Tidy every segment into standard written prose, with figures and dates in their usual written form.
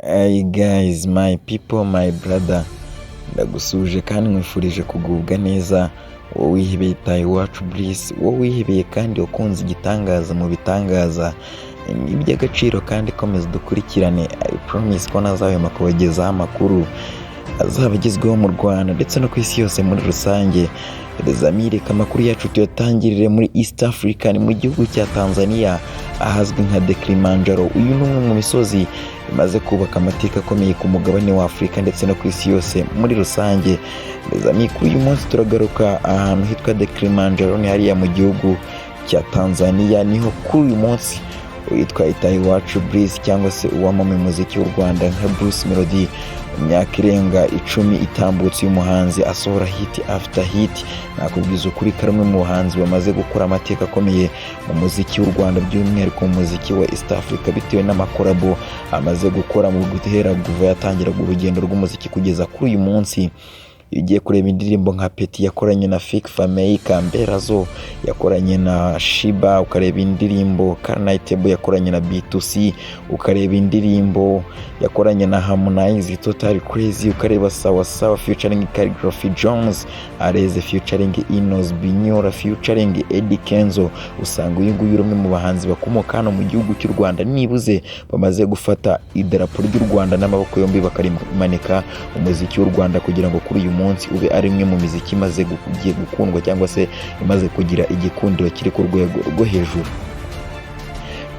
Hey guys, my people, my brother, ndagusuje kandi nkwifurije kugubwa neza. Wowe wihebeye tayi wacu Bliss, wowe wihebeye kandi ukunze igitangaza mu bitangaza iby'agaciro, kandi komeza dukurikirane. I promise ko nazahema kubagezaho amakuru azaba agezweho mu Rwanda ndetse no ku isi yose muri rusange. Reka amakuru yacu tuyatangirire muri East Africa, ni mu gihugu cya Tanzania ahazwi nka Kilimanjaro. Uyu ni umwe mu misozi imaze kubaka amateka akomeye ku mugabane wa Afurika ndetse no ku isi yose muri rusange. Kuri uyu munsi turagaruka ahantu hitwa Kilimanjaro, ni hariya mu gihugu cya Tanzania. Niho kuri uyu munsi witwa itayi wacu Bliss cyangwa se uwamamaye muziki w'u Rwanda nka Bruce Melody, imyaka irenga 10 itambutse y'umuhanzi asohora hit after hit. Nakubwiza ukuri karamwe mu bahanzi bamaze gukora amateka akomeye mu muziki w'u Rwanda, by'umwihariko mu muziki wa East Africa, bitewe n'amakorabo amaze gukora mu guhera kuva yatangira urugendo rw'umuziki kugeza kuri uyu munsi. Iyo ugiye kureba indirimbo nka Peti yakoranye na Fik Famei, Kamberazo yakoranye na Shiba, ukareba indirimbo Carnitable yakoranye na B2C, ukareba indirimbo yakoranye na Harmonize Total Crazy, ukareba Sawa Sawa featuring Calligraphy Jones, Areze featuring Inos Binyora featuring Eddie Kenzo, usanga uyu nguyu umwe mu bahanzi bakomoka hano mu gihugu cy'u Rwanda, nibuze bamaze gufata idarapo ry'u Rwanda n'amaboko yombi bakarimanika umuziki w'u Rwanda, kugira ngo kuri uyu munsi ube ari imwe mu miziki imaze gukundwa cyangwa se imaze kugira igikundiro kiri ku rwego rwo hejuru.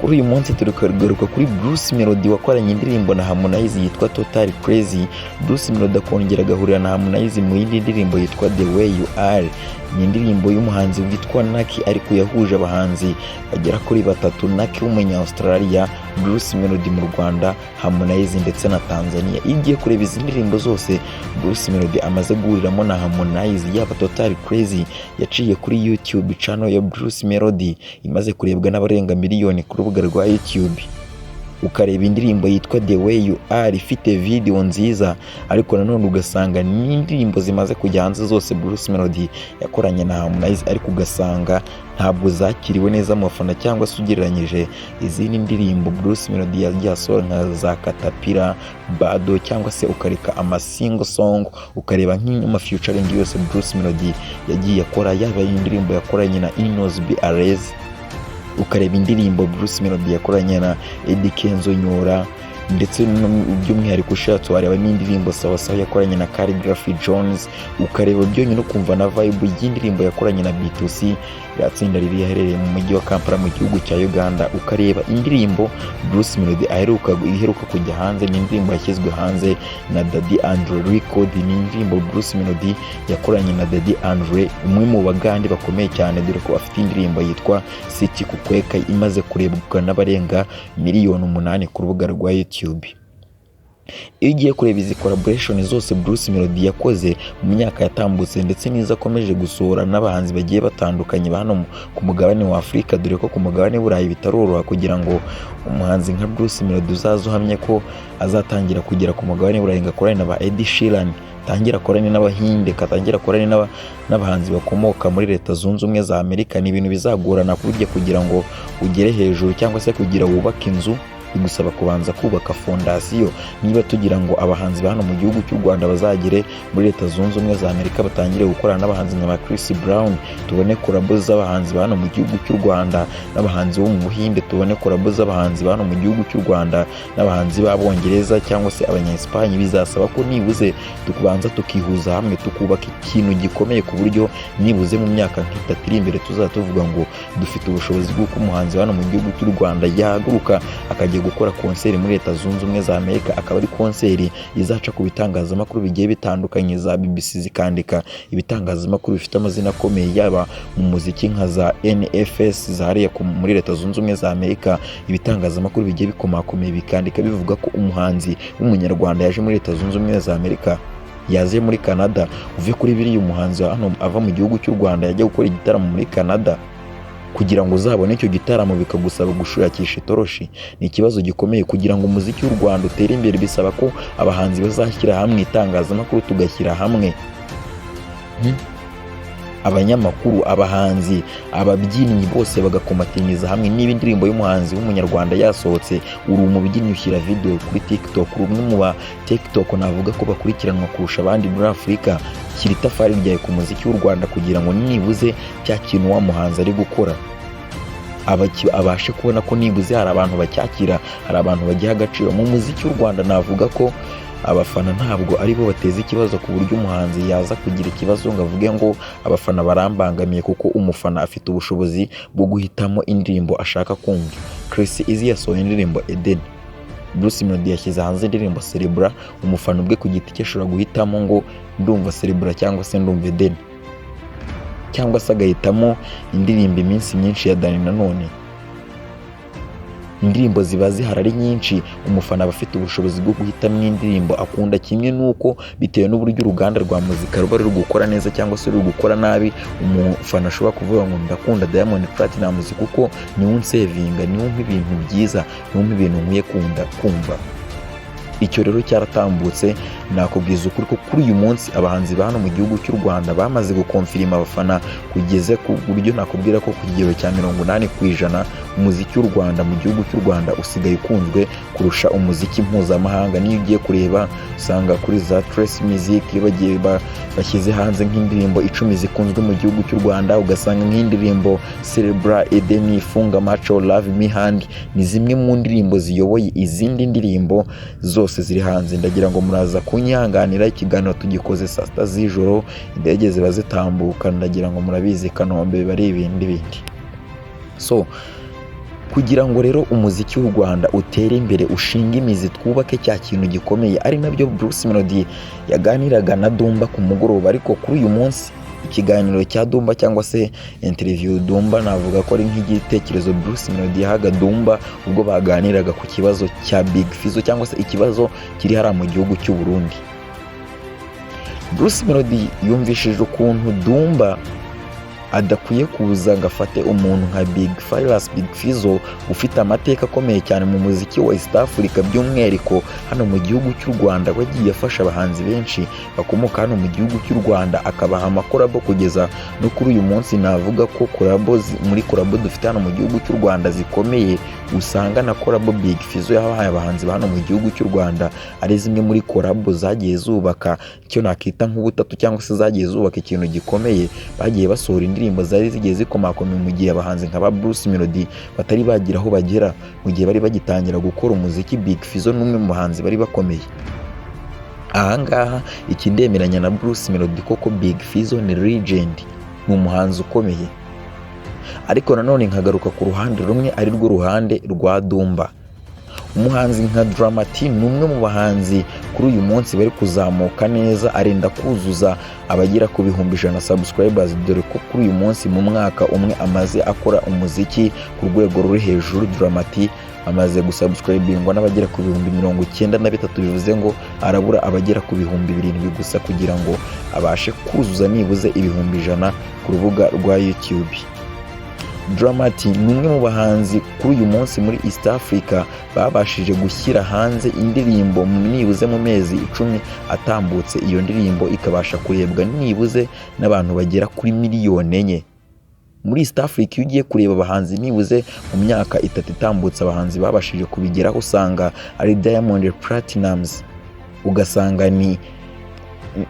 Kuri uyu munsi turi kugaruka kuri Bruce Melody wakoranye indirimbo na Harmonize yitwa Total Crazy. Bruce Melody akongera agahurira na Harmonize mu yindi ndirimbo yitwa The Way You Are. Ni indirimbo y'umuhanzi witwa Naki, ariko yahuje abahanzi bagera kuri batatu: Naki w'umunya Australia, Bruce Melody mu Rwanda, Harmonize ndetse na Tanzania. Igiye kureba izi ndirimbo zose Bruce Melody amaze guhuriramo na Harmonize, yaba Total Crazy yaciye kuri YouTube channel ya Bruce Melody, imaze kurebwa n'abarenga miliyoni ku rubuga rwa YouTube. Ukareba indirimbo yitwa The Way You Are ifite video nziza, ariko nanone ugasanga ni indirimbo zimaze kujya hanze zose Bruce Melody yakoranye na Harmonize, ariko ugasanga ntabwo zakiriwe neza mu bafana, cyangwa se ugereranyije izindi ndirimbo Bruce Melody yagiye asohora nka za Katapira, Bado, cyangwa se ukareka amasingle song, ukareba nk'ama featuring yose Bruce Melody yagiye akora, yaba indirimbo yakoranye na Inos B Areze, ukareba indirimbo Bruce Melody yakoranye na Eddie Kenzo Nyora, ndetse by'umwihariko ushatse wareba n'indirimbo Sawa Sawa yakoranye na Calligraphy Jones, ukareba byonyine ukumva na vibe y'indirimbo yakoranye na B2C, yatsinda riri yaherereye mu mujyi wa Kampala mu gihugu cya Uganda. Ukareba indirimbo Bruce Melody iheruka kujya hanze, ni indirimbo yashyizwe hanze na Daddy Andre Record. Ni indirimbo Bruce Melody yakoranye na Daddy Andre, umwe mu bagande bakomeye cyane, dore ko afite indirimbo yitwa Siti Kukweka imaze kurebwa n'abarenga miliyoni 8 ku rubuga rwa YouTube. Iyo ugiye kureba izi collaboration zose Bruce Melody yakoze mu myaka yatambutse, ndetse n'izo akomeje gusohora n'abahanzi bagiye batandukanye hano ku mugabane wa Afurika, dore ko ku mugabane w'Uburayi bitaroroha kugira ngo umuhanzi nka Bruce Melody uzaze uhamye ko azatangira kugera ku mugabane w'Uburayi ngakorane na ba Ed Sheeran, tangira korane n'abahinde, katangira korane n'abahanzi bakomoka muri Leta Zunze Ubumwe za Amerika. Ni ibintu bizagorana kurya kugira ngo ugere hejuru, cyangwa se kugira wubake inzu bigusaba kubanza kubaka fondasiyo. Niba tugira ngo abahanzi hano mu gihugu cy'u Rwanda bazagere muri Leta Zunze Ubumwe za Amerika, batangire gukorana n'abahanzi nka Chris Brown, tubone collabo z'abahanzi hano mu gihugu cy'u Rwanda n'abahanzi bo mu Buhinde, tubone collabo z'abahanzi hano mu gihugu cy'u Rwanda n'abahanzi b'Abongereza cyangwa se Abanya-Espagne, bizasaba ko nibuze tukubanza tukihuza hamwe, tukubaka ikintu gikomeye ku buryo nibuze mu myaka nk'itatu iri imbere tuzatuvuga ngo dufite ubushobozi bw'uko umuhanzi hano mu gihugu cy'u Rwanda yahaguruka akajya gukora konseri muri Leta Zunze Ubumwe za Amerika, akaba ari konseri izaca ku bitangazamakuru bigiye bitandukanye, za BBC zikandika ibitangazamakuru bifite amazina akomeye, yaba mu muziki nka za NFS zahariye muri Leta Zunze Ubumwe za Amerika. Ibitangazamakuru bigiye bikomakomeye bikandika bivuga ko umuhanzi w'umunyarwanda yaje muri Leta Zunze Ubumwe za Amerika, yaje muri Canada. Uve kuri biriya umuhanzi hano ava mu gihugu cy'u Rwanda yajya gukora igitaramo muri Canada, kugira ngo uzabone icyo gitaramo bikagusaba gushakisha itoroshi. Ni ikibazo gikomeye. Kugira ngo umuziki w'u Rwanda utere imbere bisaba ko abahanzi bazashyira hamwe, itangazamakuru tugashyira hamwe, abanyamakuru, abahanzi, ababyinnyi bose bagakomatanyiriza hamwe. niba indirimbo y'umuhanzi w'umunyarwanda yasohotse uri umubyinnyi ushyira video kuri TikTok, uri umwe mu ba TikTok navuga ko bakurikiranwa kurusha abandi muri Afurika, shyira itafari ryawe ku muziki w'u Rwanda kugira ngo nibuze cya kintu wa muhanzi ari gukora abashe kubona ko nibuze hari abantu bacyakira, hari abantu bagiha agaciro. Mu muziki w'u Rwanda navuga ko abafana ntabwo ari bo bateza ikibazo ku buryo umuhanzi yaza kugira ikibazo ngo avuge ngo abafana barambangamiye, kuko umufana afite ubushobozi bwo guhitamo indirimbo ashaka kumva. Chris Easy yasohoye indirimbo Eden, Bruce Melody yashyize hanze indirimbo Celebra, umufana ubwe ku giti cye ashobora guhitamo ngo ndumva Celebra cyangwa se ndumva Eden, cyangwa se agahitamo indirimbo Iminsi Myinshi ya Dani Nanone. Indirimbo ziba zihari ari nyinshi, umufana aba afite ubushobozi bwo guhitamo indirimbo akunda, kimwe nuko bitewe n'uburyo uruganda rwa muzika ruba ruri gukora neza cyangwa se ruri gukora nabi, umufana ashobora kuvuga ngo ndakunda Diamond Platnumz kuko niwe unsevinga, niwe umpa ibintu byiza, niwe umpa ibintu nkwiye kumva. Icyo rero cyaratambutse. Nakubwiza ukuri ko kuri uyu munsi abahanzi ba hano mu gihugu cy'u Rwanda bamaze gukonfirima abafana kugeze ku buryo nakubwira ko ku kigero cya 80% umuziki w'u Rwanda mu gihugu cy'u Rwanda usigaye ukunzwe kurusha umuziki mpuzamahanga. Niyo ugiye kureba usanga kuri za Trace Music bagiye bashyize hanze nk'indirimbo 10 zikunzwe mu gihugu cy'u Rwanda, ugasanga nk'indirimbo Celebra, Eden, Funga Macho, Love Me Hand ni zimwe mu ndirimbo ziyoboye izindi ndirimbo zose ziri hanze. Ndagira ngo muraza kunyihanganira, ikiganiro tugikoze saa 6 z'ijoro, indege ziba zitambuka, ndagira ngo murabizi Kanombe bari ibindi. So kugira ngo rero umuziki w'u Rwanda utere imbere, ushinga imizi, twubake cya kintu gikomeye, ari nabyo Bruce Melody yaganiraga na Dumba ku mugoroba. Ariko kuri uyu munsi ikiganiro cya Dumba cyangwa se interview Dumba navuga ko ari nk'igitekerezo Bruce Melody yahaga Dumba ubwo baganiraga ku kibazo cya Big Fizzo cyangwa se ikibazo kiri hara mu gihugu cy'u Burundi. Bruce Melody yumvishije ukuntu Dumba adakwiye kuza ngo afate umuntu nka Big Fizzo ufite amateka akomeye cyane mu muziki wa East Africa, by'umwihariko hano mu gihugu cy'u Rwanda, wagiye afasha abahanzi benshi bakomoka hano mu gihugu cy'u Rwanda, akabaha amakorabo kugeza no kuri uyu munsi. Navuga ko muri korabo dufite hano mu gihugu cy'u Rwanda zikomeye, usanga na korabo Big Fizzo yahaye abahanzi ba hano mu gihugu cy'u Rwanda ari zimwe muri korabo zagiye zubaka icyo nakita nk'ubutatu cyangwa se zagiye zubaka ikintu gikomeye. Bagiye basohora indirimbo zari zigiye zikomakoma mu gihe abahanzi nka ba Bruce Melody batari bagira aho bagera, mu gihe bari bagitangira gukora umuziki. Big Fizzo n'umwe mu bahanzi bari bakomeye. Ahangaha ikindemeranya na Bruce Melody koko Big Fizzo ni legend, ni umuhanzi ukomeye. Ariko nanone nkagaruka ku ruhande rumwe, ari rwo ruhande rwa Dumba. Umuhanzi nka Dramati ni umwe mu bahanzi kuri uyu munsi bari kuzamuka neza, arenda kuzuza abagera ku 100,000 subscribers, dore ko kuri uyu munsi mu mwaka umwe amaze akora umuziki ku rwego ruri hejuru. Dramati amaze gusubscribingwa n'abagera ku 93,000, bivuze ngo arabura abagera ku 7,000 gusa kugira ngo abashe kuzuza nibuze 100,000 ku rubuga rwa YouTube. Dramati ni umwe mu bahanzi kuri uyu munsi muri East Africa babashije gushyira hanze indirimbo nibuze mu mezi 10 atambutse. Iyo ndirimbo ikabasha kurebwa nibuze n'abantu bagera kuri 4 miliyoni. Muri East Africa iyo ugiye kureba abahanzi nibuze mu myaka 3 itambutse abahanzi babashije kubigeraho, usanga ari Diamond Platnumz, ugasanga ni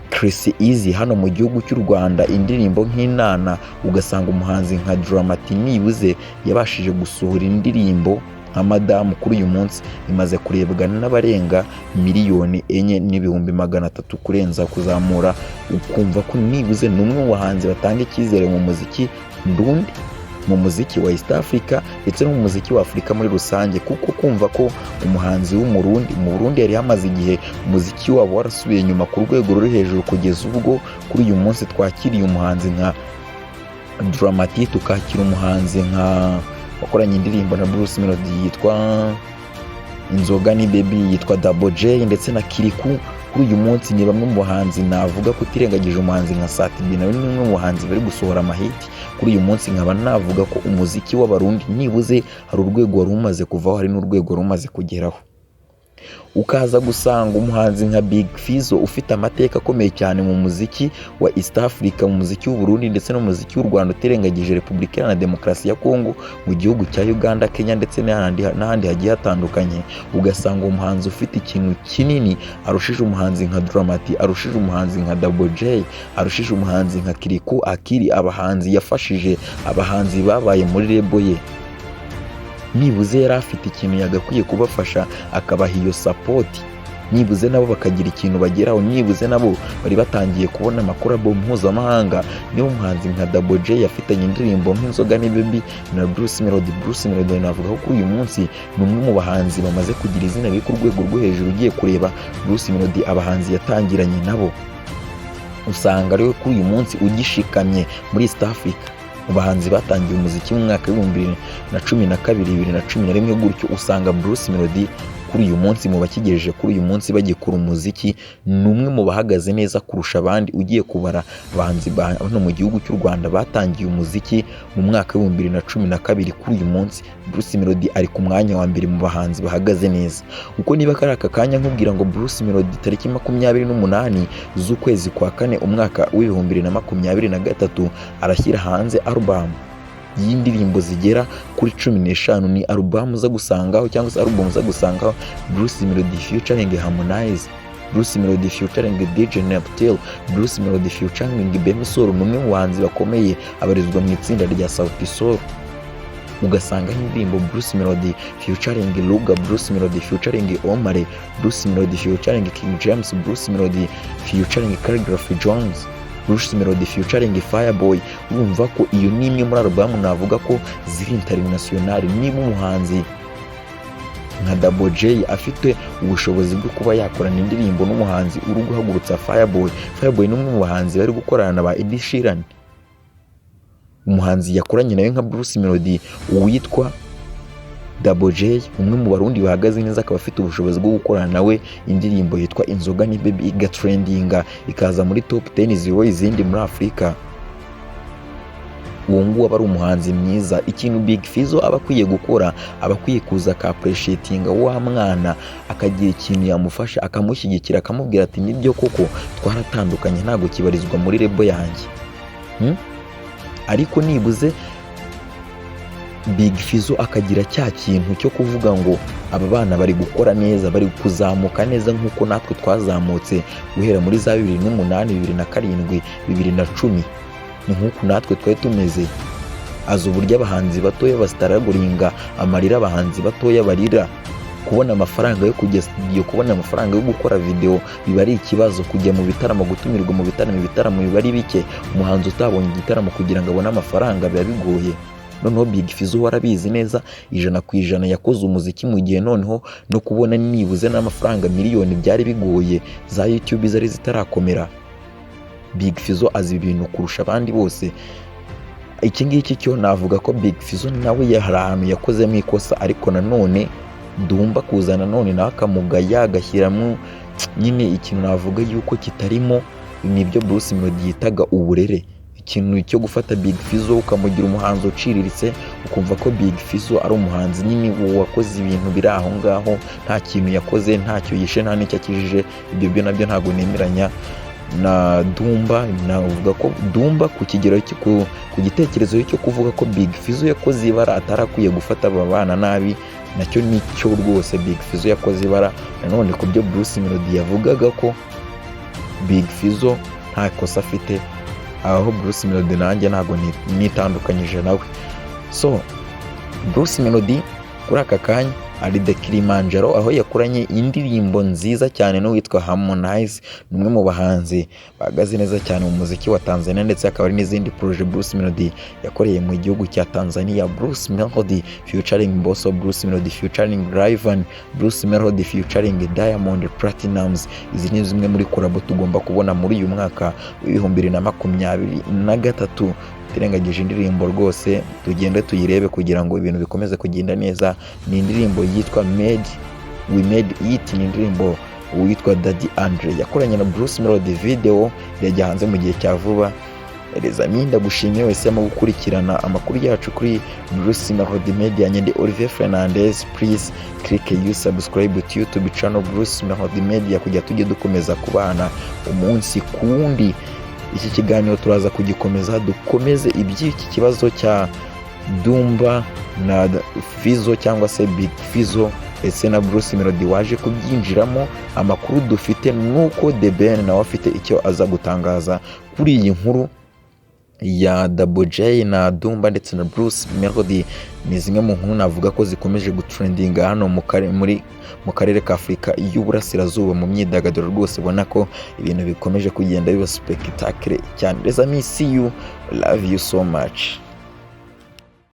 Chris Easy hano mu gihugu cy'u Rwanda, indirimbo nk'Inana, ugasanga umuhanzi nka Dramati nibuze yabashije gusohora indirimbo nka Madamu kuri uyu munsi imaze kurebwa n'abarenga 4,300,000 kurenza kuzamura, ukumva ko nibuze ni umwe mu bahanzi batanga icyizere mu muziki ndundi, mu muziki wa East Africa ndetse no mu muziki wa Afurika muri rusange. Kuko kumva ko umuhanzi mu Burundi yari hamaze igihe umuziki wabo warasubiye inyuma ku rwego ruri hejuru, kugeza ubwo kuri uyu munsi twakiriye umuhanzi nka Dramati, tukakira umuhanzi nka wakoranye indirimbo na Bruce Melody yitwa Inzoga ni Baby, yitwa Double J ndetse na Kiriku. Kuri uyu munsi ni bamwe mu bahanzi navuga ko utirengagije umuhanzi nka Satibi, nawe ni umwe mu bahanzi bari gusohora amahiti. Kuri uyu munsi nkaba navuga ko umuziki w'abarundi nibuze hari urwego wari umaze kuvaho, hari n'urwego rumaze kugeraho. ukaza gusanga umuhanzi nka Big Fizzo ufite amateka akomeye cyane mu muziki wa East Africa, mu muziki w'u Burundi ndetse no mu muziki w'u Rwanda utirengagije Repubulika Iharanira Demokarasi ya Kongo, mu gihugu cya Uganda, Kenya ndetse n'ahandi hagiye hatandukanye, ugasanga umuhanzi ufite ikintu kinini arushije umuhanzi nka Dramati, arushije umuhanzi nka Double J, arushije umuhanzi nka Kiriku Akiri, abahanzi yafashije, abahanzi babaye muri rebo ye. Nibuze yari afite ikintu yagakwiye kubafasha akabaha iyo sapoti, nibuze nabo bakagira ikintu bageraho, nibuze nabo bari batangiye kubona amakorabo mpuzamahanga. Niba umuhanzi nka Double J yafitanye indirimbo nk'inzoga n'ibibi na Bruce Melody navuga ko kuri uyu munsi ni umwe mu bahanzi bamaze kugira izina riri ku rwego rwo hejuru. Ugiye kureba Bruce Melody abahanzi yatangiranye nabo, usanga ariwe kuri uyu munsi ugishikamye muri East Africa. Mu bahanzi batangiye umuziki mu mwaka w'ibihumbi 2012, 2011 gutyo, usanga Bruce Melody kuri uyu munsi mu bakigejeje kuri uyu munsi bagikora umuziki ni umwe mu bahagaze neza kurusha abandi. Ugiye kubara abahanzi hano mu gihugu cy'u Rwanda batangiye umuziki mu mwaka w'ibihumbi 2012, kuri uyu munsi Bruce Melody ari ku mwanya wa mbere mu bahanzi bahagaze neza. Uko niba kari aka kanya nkubwira ngo Bruce Melody tariki 28 z'ukwezi kwa kane umwaka w'ibihumbi 2023 arashyira hanze album y'indirimbo zigera kuri 15. Ni album uza gusangaho cyangwa se album uza gusangaho Bruce Melody featuring Harmonize, Bruce Melody featuring DJ Neptune, Bruce Melody featuring Bemi Soul, n'umwe mu bahanzi bakomeye abarizwa mu itsinda rya Sauti Sol. Ugasanga indirimbo Bruce Melody featuring Luga, Bruce Melody featuring Omare, Bruce Melody featuring King James, Bruce Melody featuring Calligraphy Jones, Bruce Melody featuring Fireboy. Urumva ko iyo ni imwe muri album navuga ko ziri international. Niba umuhanzi nka Double J afite ubushobozi bwo kuba yakorana indirimbo n'umuhanzi uri guhagurutsa Fireboy ni umwe mu bahanzi bari gukorana na ba Ed Sheeran, umuhanzi yakoranye nawe nka Bruce Melody witwa Double J, umwe mu barundi bahagaze neza, akaba afite ubushobozi bwo gukorana nawe indirimbo yitwa Inzoga ni Baby igatrendinga ikaza muri top 10 ziriho izindi muri Afurika. Uwo nguwo aba ari umuhanzi mwiza. Ikintu Big Fizzo aba akwiye gukora, aba akwiye kuza ka appreciatinga wa mwana, akagira ikintu yamufasha, akamushyigikira, akamubwira ati nibyo koko twaratandukanye, ntago kibarizwa muri rebo yanjye, ariko nibuze Big Fizzo akagira cya kintu cyo kuvuga ngo aba bana bari gukora neza, bari kuzamuka neza nk'uko natwe twazamutse guhera muri za 2008, 2007, 2010. Ni nk'uko natwe twari tumeze. Azi uburyo abahanzi batoya basitaraguringa amarira abahanzi batoya barira. Kubona amafaranga yo kujya studio, kubona amafaranga yo gukora video biba ari ikibazo. Kujya mu bitaramo, gutumirwa mu bitaramo biba ari bike. Umuhanzi utabonye igitaramo kugira ngo abone amafaranga biba bigoye. Noneho Big Fizzo warabizi neza 100% yakoze umuziki mu gihe noneho no kubona nibuze n'amafaranga miliyoni byari bigoye, za YouTube zari zitarakomera. Big Fizzo azi ibintu kurusha abandi bose. Iki ngiki cyo navuga ko Big Fizzo nawe hari ahantu yakozemo ikosa, ariko nanone ddumba kuzana none nawe akamugaya agashyiramo nyine ikintu navuga yuko kitarimo, nibyo Bruce Melody yitaga uburere. Ikintu cyo gufata Big Fizzo ukamugira umuhanzi uciriritse, ukumva ko Big Fizzo ari umuhanzi nyine wakoze ibintu biri aho ngaho, nta kintu yakoze, ntacyo yishe, nta n'icyo akijije. Ibyo byo nabyo ntago nemeranya na ddumba. Navuga ko ddumba ku kigero ku gitekerezo cyo kuvuga ko Big Fizzo yakoze ibara atarakwiye gufata aba bana nabi, nacyo nicyo rwose Big Fizzo yakoze ibara. Nanone ku byo Bruce Melody yavugaga ko Big Fizzo nta kosa afite, aho Bruce Melody nanjye ntago nitandukanyije nawe. So Bruce Melody kuri aka kanya ari The Kilimanjaro, aho yakoranye indirimbo nziza cyane n'uwitwa Harmonize, numwe mu bahanzi bahagaze neza cyane mu muziki wa Tanzania, ndetse akaba ari n'izindi projet Bruce Melody yakoreye mu gihugu cya Tanzania. Bruce Melody featuring Bosso, Bruce Melody featuring Rayvanny, Bruce Melody featuring Diamond Platnumz. Izi ni zimwe muri collabo tugomba kubona muri uyu mwaka w'ibihumbi 2023. Tirengagije indirimbo rwose tugende tuyirebe kugira ngo ibintu bikomeze kugenda neza. Ni indirimbo yitwa We Made It, ni indirimbo witwa Daddy Andre yakoranye na Bruce Melody. Video yajya hanze mu gihe cya vuba. Les amis, ndagushimiye wese mu gukurikirana amakuru yacu kuri Bruce Melody Media. Nyende Olivier Fernandez. Please click you subscribe to YouTube channel Bruce Melody Media kujya tujye dukomeza kubana umunsi kundi. Iki kiganiro turaza kugikomeza dukomeze iby'iki kibazo cya Ddumba na Fizo cyangwa se Big Fizo ese na Bruce Melody waje kubyinjiramo. Amakuru dufite nuko The Ben nawe afite icyo aza gutangaza kuri iyi nkuru ya Double J na Ddumba ndetse na Bruce Melody. Ni zimwe mu nkuru navuga ko zikomeje gutrendinga hano mu karere ka Afurika y'Uburasirazuba mu myidagaduro. Rwose ubona ko ibintu bikomeje kugenda biba spectacle cyane. Les amis, see you, love you so much.